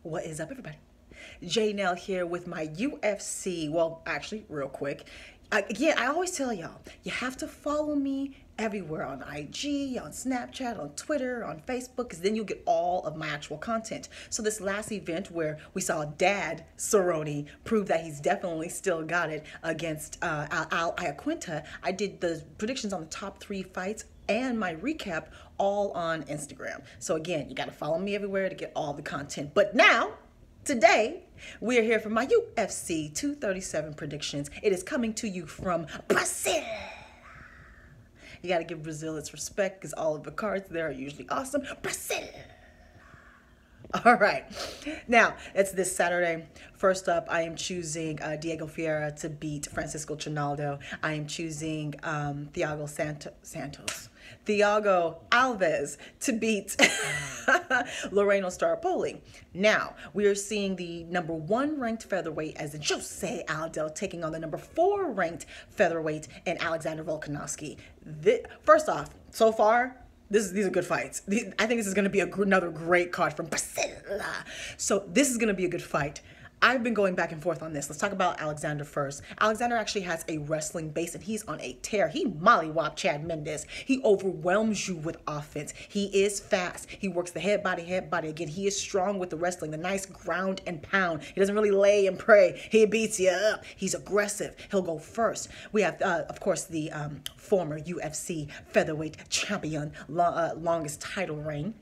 What is up, everybody? J Nell here with my UFC. Well, actually, real quick. Again, I always tell y'all, you have to follow me everywhere on IG, on Snapchat, on Twitter, on Facebook, because then you'll get all of my actual content. So this last event where we saw Dad Cerrone prove that he's definitely still got it against Al Iaquinta, I did the predictions on the top 3 fights and my recap all on Instagram. So again, you got to follow me everywhere to get all the content. But now, today, we are here for my UFC 237 predictions. It is coming to you from Brazil. You got to give Brazil its respect because all of the cards there are usually awesome. Brazil. All right. Now, it's this Saturday. First up, I am choosing Diego Ferreira to beat Francisco Trinaldo. I am choosing Thiago Alves to beat Loreno Starpoli. Now, we are seeing the #1 ranked featherweight as in Jose Aldo taking on the #4 ranked featherweight in Alexander Volkanovski. First off, so far, these are good fights. I think this is going to be another great card from Brazil. So this is going to be a good fight. I've been going back and forth on this. Let's talk about Alexander first. Alexander actually has a wrestling base and he's on a tear. He mollywop Chad Mendes. He overwhelms you with offense. He is fast. He works the head body. Again, he is strong with the wrestling, the nice ground and pound. He doesn't really lay and pray. He beats you up. He's aggressive. He'll go first. We have, of course, the former UFC featherweight champion, longest title reign.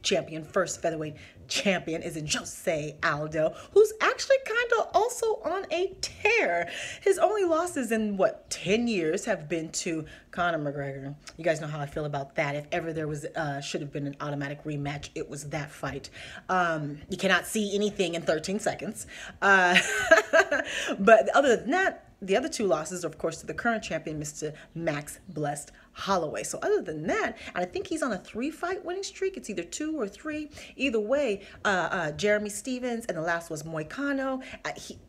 Champion, first featherweight champion is in Jose Aldo, who's actually kind of also on a tear. His only losses in 10 years have been to Conor McGregor. You guys know how I feel about that. If ever there was should have been an automatic rematch, it was that fight. You cannot see anything in 13 seconds. But other than that, the other 2 losses are, of course, to the current champion, Mr. Max Blessed Holloway. So other than that, and I think he's on a 3-fight winning streak. It's either 2 or 3. Either way, Jeremy Stevens, and the last was Moicano.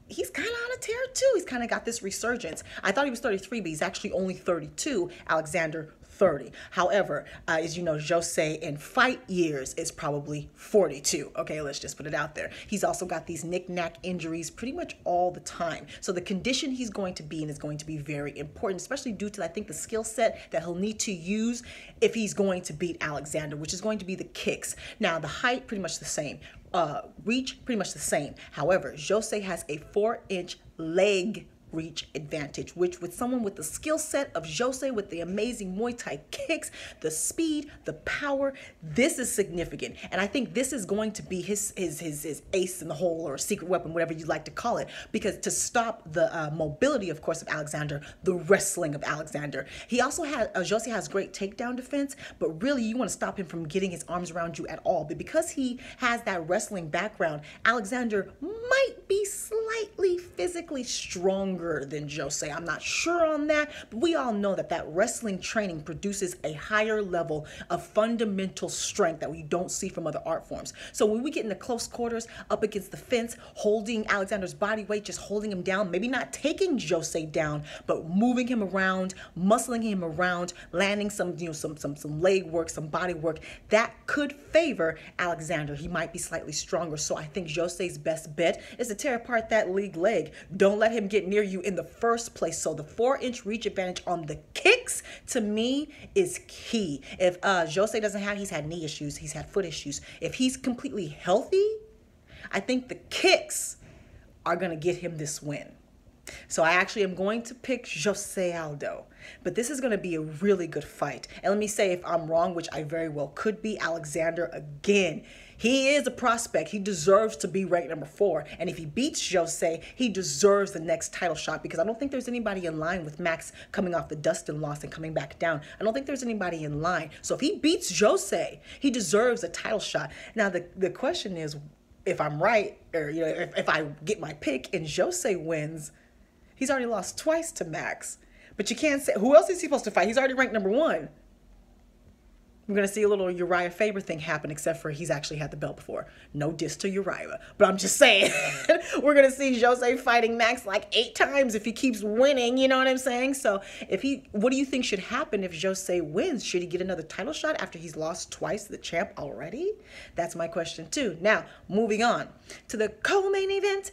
He's kind of on a tear too. He's kind of got this resurgence. I thought he was 33, but he's actually only 32. Alexander 30. However, as you know, Jose in fight years is probably 42. Okay, let's just put it out there. He's also got these knick-knack injuries pretty much all the time. So the condition he's going to be in is going to be very important, especially due to, I think, the skill set that he'll need to use if he's going to beat Alexander, which is going to be the kicks. Now, the height, pretty much the same. Reach, pretty much the same. However, Jose has a 4-inch leg reach advantage, which with someone with the skill set of Jose, with the amazing Muay Thai kicks, the speed, the power, this is significant. And I think this is going to be his ace in the hole, or secret weapon, whatever you like to call it, because to stop the mobility, of course, of Alexander, the wrestling of Alexander. He also has, Jose has great takedown defense, but really you want to stop him from getting his arms around you at all. But because he has that wrestling background, Alexander might be slightly physically stronger than Jose. I'm not sure on that, but we all know that wrestling training produces a higher level of fundamental strength that we don't see from other art forms. So when we get into close quarters, up against the fence, holding Alexander's body weight, just holding him down, maybe not taking Jose down, but moving him around, muscling him around, landing some leg work, some body work, that could favor Alexander. He might be slightly stronger. So I think Jose's best bet is to tear apart that league leg. Don't let him get near you in the first place. So the 4-inch reach advantage on the kicks, to me, is key. If Jose doesn't have, he's had knee issues, he's had foot issues. If he's completely healthy, I think the kicks are going to get him this win. So I actually am going to pick Jose Aldo. But this is going to be a really good fight. And let me say, if I'm wrong, which I very well could be, Alexander, again, he is a prospect. He deserves to be ranked #4. And if he beats Jose, he deserves the next title shot, because I don't think there's anybody in line with Max coming off the Dustin loss and coming back down. I don't think there's anybody in line. So if he beats Jose, he deserves a title shot. Now, the question is, if I'm right, or if I get my pick and Jose wins, he's already lost twice to Max. But you can't say, who else is he supposed to fight? He's already ranked #1. We're going to see a little Uriah Faber thing happen, except for he's actually had the belt before. No diss to Uriah. But I'm just saying, we're going to see Jose fighting Max like 8 times if he keeps winning. You know what I'm saying? So what do you think should happen if Jose wins? Should he get another title shot after he's lost twice to the champ already? That's my question too. Now, moving on to the co-main event.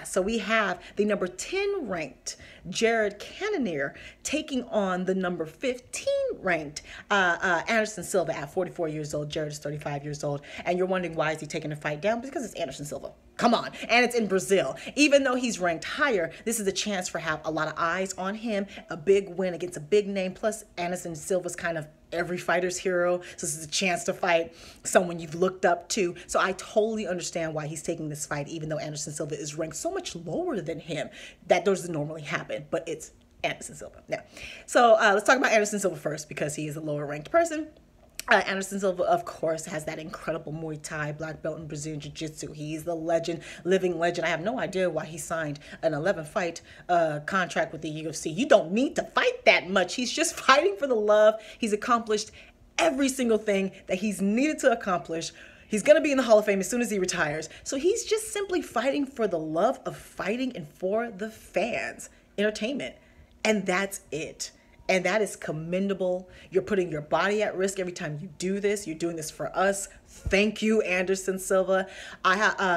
So we have the number 10 ranked Jared Cannonier taking on the number 15 ranked Anderson Silva at 44 years old. Jared is 35 years old. And you're wondering, why is he taking the fight down? Because it's Anderson Silva. Come on. And it's in Brazil. Even though he's ranked higher, this is a chance for have a lot of eyes on him. A big win against a big name. Plus, Anderson Silva's kind of every fighter's hero. So this is a chance to fight someone you've looked up to. So I totally understand why he's taking this fight, even though Anderson Silva is ranked so much lower than him. That doesn't normally happen, but it's Anderson Silva. Now, so let's talk about Anderson Silva first, because he is a lower ranked person. Anderson Silva, of course, has that incredible Muay Thai black belt in Brazilian Jiu-Jitsu. He's the legend, living legend. I have no idea why he signed an 11-fight contract with the UFC. You don't need to fight that much. He's just fighting for the love. He's accomplished every single thing that he's needed to accomplish. He's going to be in the Hall of Fame as soon as he retires. So he's just simply fighting for the love of fighting and for the fans. Entertainment. And that's it. And that is commendable. You're putting your body at risk every time you do this. You're doing this for us. Thank you, Anderson Silva.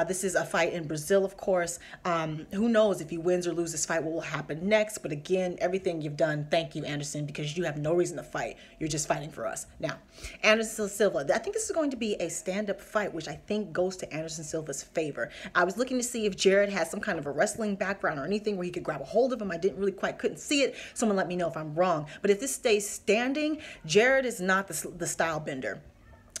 This is a fight in Brazil, of course. Who knows if he wins or loses this fight, what will happen next? But again, everything you've done, thank you, Anderson, because you have no reason to fight. You're just fighting for us. Now, Anderson Silva, I think this is going to be a stand-up fight, which I think goes to Anderson Silva's favor. I was looking to see if Jared has some kind of a wrestling background or anything where he could grab a hold of him. I couldn't see it. Someone let me know if I'm wrong. But if this stays standing, Jared is not the style bender.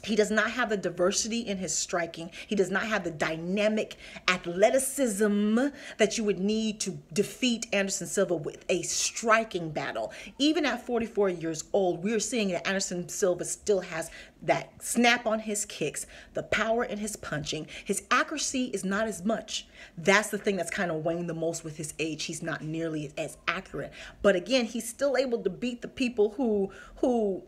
He does not have the diversity in his striking. He does not have the dynamic athleticism that you would need to defeat Anderson Silva with a striking battle. Even at 44 years old, we are seeing that Anderson Silva still has that snap on his kicks, the power in his punching. His accuracy is not as much. That's the thing that's kind of weighing the most with his age. He's not nearly as accurate. But again, he's still able to beat the people who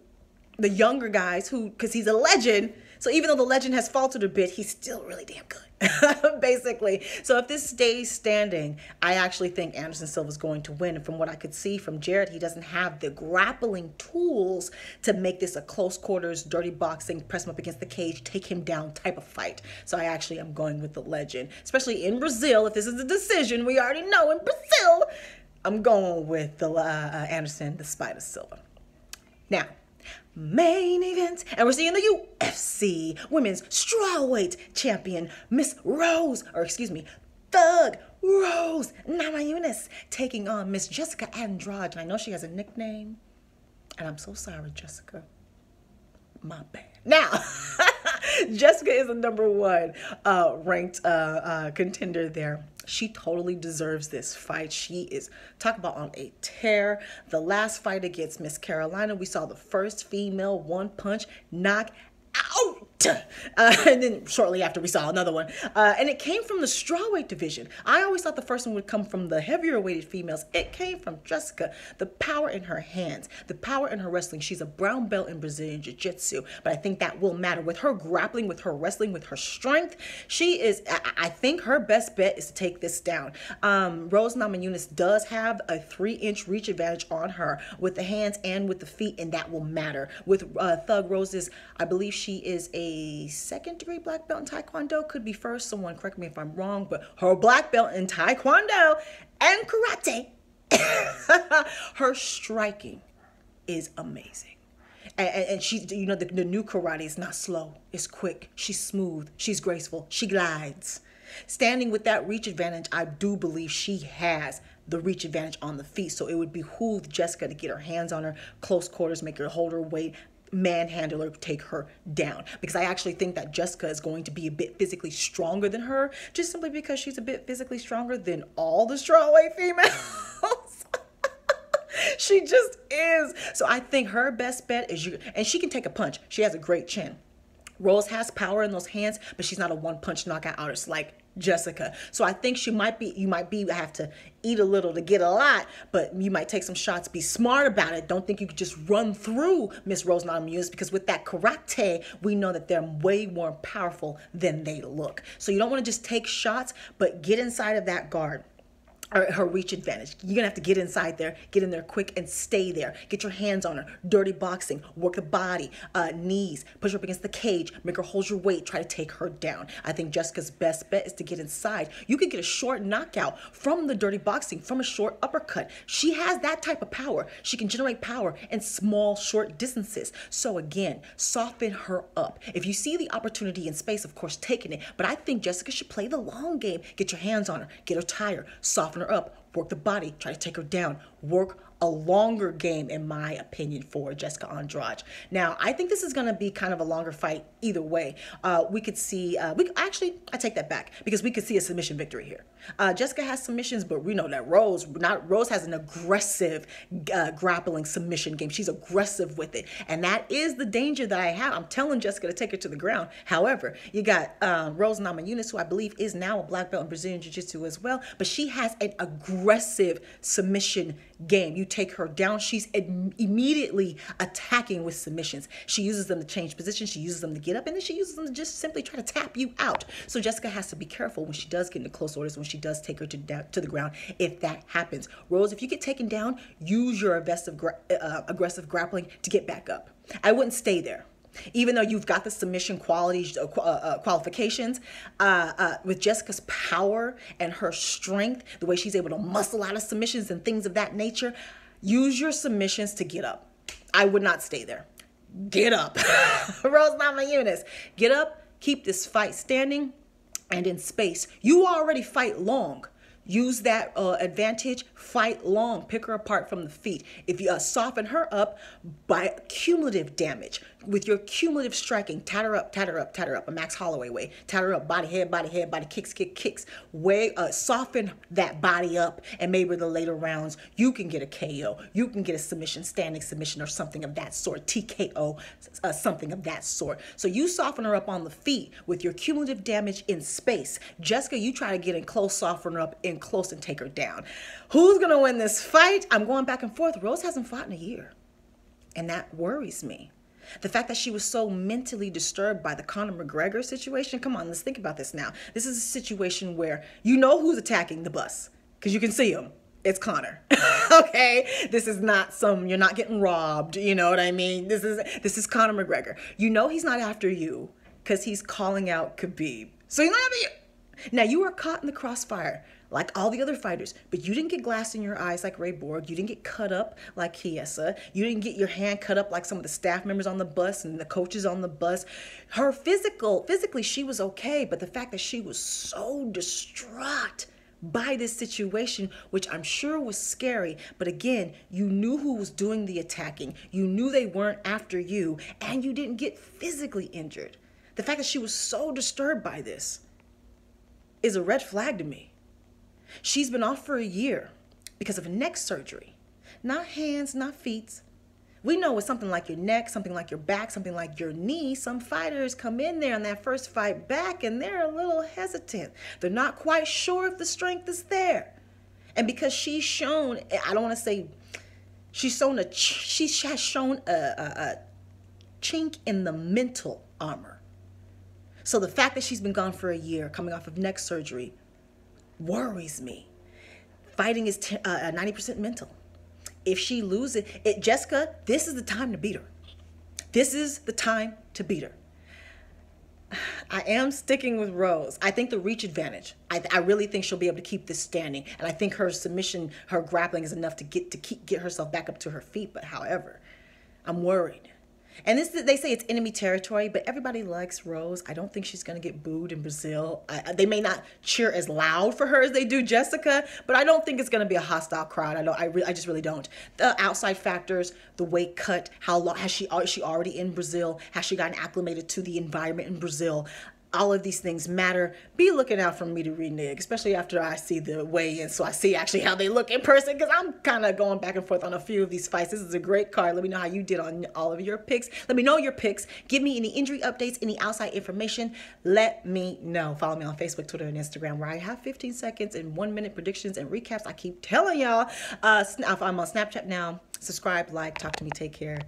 the younger guys because he's a legend. So even though the legend has faltered a bit, he's still really damn good, basically. So if this stays standing, I actually think Anderson Silva is going to win. And from what I could see from Jared, he doesn't have the grappling tools to make this a close quarters, dirty boxing, press him up against the cage, take him down type of fight. So I actually am going with the legend, especially in Brazil. If this is a decision, we already know in Brazil, I'm going with the Anderson, the Spider Silva. Now, main event, and we're seeing the UFC Women's Strawweight Champion, Thug Rose Namajunas, taking on Miss Jessica Andrade. And I know she has a nickname, and I'm so sorry, Jessica. My bad. Now, Jessica is the number 1 ranked contender there. She totally deserves this fight. She is, talk about on a tear. The last fight against Miss Carolina, we saw the first female one-punch knock out. And then shortly after, we saw another one. And it came from the strawweight division. I always thought the first one would come from the heavier weighted females. It came from Jessica. The power in her hands, the power in her wrestling. She's a brown belt in Brazilian Jiu-Jitsu, but I think that will matter. With her grappling, with her wrestling, with her strength, she is, I think her best bet is to take this down. Rose Namajunas does have a 3-inch reach advantage on her with the hands and with the feet, and that will matter. With Thug Rose's, I believe she is a second-degree black belt in Taekwondo, could be first, someone correct me if I'm wrong, but her black belt in Taekwondo and karate, her striking is amazing. And she, you know, the new karate is not slow, it's quick, she's smooth, she's graceful, she glides. Standing with that reach advantage, I do believe she has the reach advantage on the feet, so it would behoove Jessica to get her hands on her, close quarters, make her hold her weight, manhandle her, take her down, because I actually think that Jessica is going to be a bit physically stronger than her, just simply because she's a bit physically stronger than all the strawweight females. She just is. So I think her best bet is and she can take a punch. She has a great chin. Rose has power in those hands, but she's not a one-punch knockout artist like Jessica. So I think you might have to eat a little to get a lot, but you might take some shots. Be smart about it. Don't think you could just run through Miss Rose Namajunas, because with that karate, we know that they're way more powerful than they look. So you don't want to just take shots, but get inside of that guard, or her reach advantage. You're gonna have to get inside there, get in there quick and stay there. Get your hands on her. Dirty boxing, work the body, knees, push her up against the cage, make her hold your weight, try to take her down. I think Jessica's best bet is to get inside. You could get a short knockout from the dirty boxing, from a short uppercut. She has that type of power. She can generate power in small, short distances. So again, soften her up. If you see the opportunity in space, of course, taking it. But I think Jessica should play the long game. Get your hands on her, get her tired, soften her up, work the body, try to take her down, work a longer game, in my opinion, for Jessica Andrade. Now, I think this is going to be kind of a longer fight either way. We could see, actually, I take that back, because we could see a submission victory here. Jessica has submissions, but we know that Rose has an aggressive grappling submission game. She's aggressive with it, and that is the danger that I have. I'm telling Jessica to take her to the ground. However, you got Rose Namajunas, who I believe is now a black belt in Brazilian Jiu-Jitsu as well, but she has an aggressive submission game. You take her down, she's immediately attacking with submissions. She uses them to change positions, she uses them to get up, and then she uses them to just simply try to tap you out. So Jessica has to be careful when she does get into close orders, when she does take her to the ground, if that happens. Rose, if you get taken down, use your aggressive grappling to get back up. I wouldn't stay there. Even though you've got the submission qualifications, with Jessica's power and her strength, the way she's able to muscle out of submissions and things of that nature, use your submissions to get up. I would not stay there. Get up. Rose Namajunas, get up, keep this fight standing and in space. You already fight long. Use that advantage, fight long, pick her apart from the feet. If you soften her up by cumulative damage, with your cumulative striking, tat her up, a Max Holloway way, tat her up, body, head, body, kicks, soften that body up, and maybe in the later rounds, you can get a KO, you can get a submission, standing submission, or something of that sort, TKO, something of that sort. So you soften her up on the feet with your cumulative damage in space. Jessica, you try to get in close, soften her up in close, and take her down. Who's going to win this fight? I'm going back and forth. Rose hasn't fought in a year, and that worries me. The fact that she was so mentally disturbed by the Conor McGregor situation. Come on, let's think about this now. This is a situation where you know who's attacking the bus, because you can see him. It's Conor. Okay? This is not you're not getting robbed. You know what I mean? This is Conor McGregor. You know he's not after you because he's calling out Khabib. So he's not after you. Now, you are caught in the crossfire like all the other fighters, but you didn't get glass in your eyes like Ray Borg. You didn't get cut up like Chiesa. You didn't get your hand cut up like some of the staff members on the bus and the coaches on the bus. Her physically, she was okay, but the fact that she was so distraught by this situation, which I'm sure was scary, but again, you knew who was doing the attacking. You knew they weren't after you, and you didn't get physically injured. The fact that she was so disturbed by this is a red flag to me. She's been off for a year because of neck surgery. Not hands, not feet. We know with something like your neck, something like your back, something like your knee, some fighters come in there on that first fight back and they're a little hesitant. They're not quite sure if the strength is there. And because she's shown, I don't want to say, she has shown a chink in the mental armor. So the fact that she's been gone for a year, coming off of neck surgery, worries me. Fighting is 90% mental. If she loses it, Jessica, this is the time to beat her. This is the time to beat her. I am sticking with Rose. I think the reach advantage. I really think she'll be able to keep this standing, and I think her submission, her grappling is enough to get herself back up to her feet. But however, I'm worried. And they say it's enemy territory, but everybody likes Rose. I don't think she's going to get booed in Brazil. They may not cheer as loud for her as they do Jessica, but I don't think it's going to be a hostile crowd. I just really don't. The outside factors, the weight cut, how long has she already in Brazil? Has she gotten acclimated to the environment in Brazil? All of these things matter. Be looking out for me to renege, especially after I see the weigh-in, so I see actually how they look in person, because I'm kind of going back and forth on a few of these fights. This is a great card. Let me know how you did on all of your picks. Let me know your picks. Give me any injury updates, any outside information. Let me know. Follow me on Facebook, Twitter, and Instagram, where I have 15 seconds and 1 minute predictions and recaps. I keep telling y'all. I'm on Snapchat now. Subscribe, like, talk to me, take care,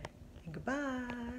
and goodbye.